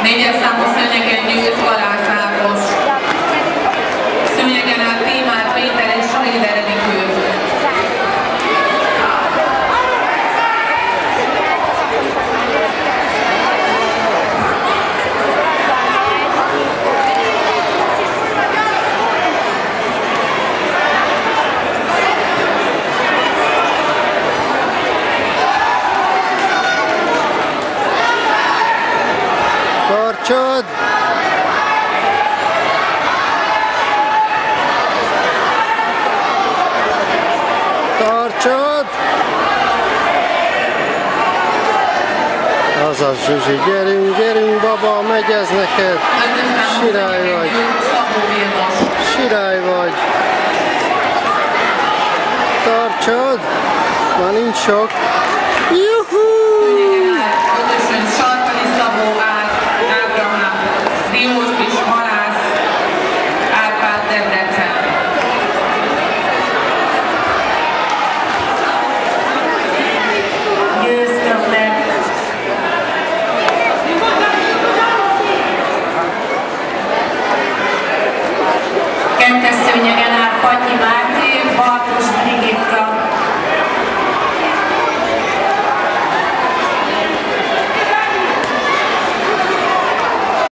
4-es számú szőnyegen Győz Balázs Ákos. Szőnyegen át Tímár Péter és Sahid Eredikő. Tartsod! Tartsod! Azaz, Zsuzsi, gyerünk, gyerünk, baba, megy ez neked! Sirály vagy! Sirály vagy! Tartsod! Már nincs sok!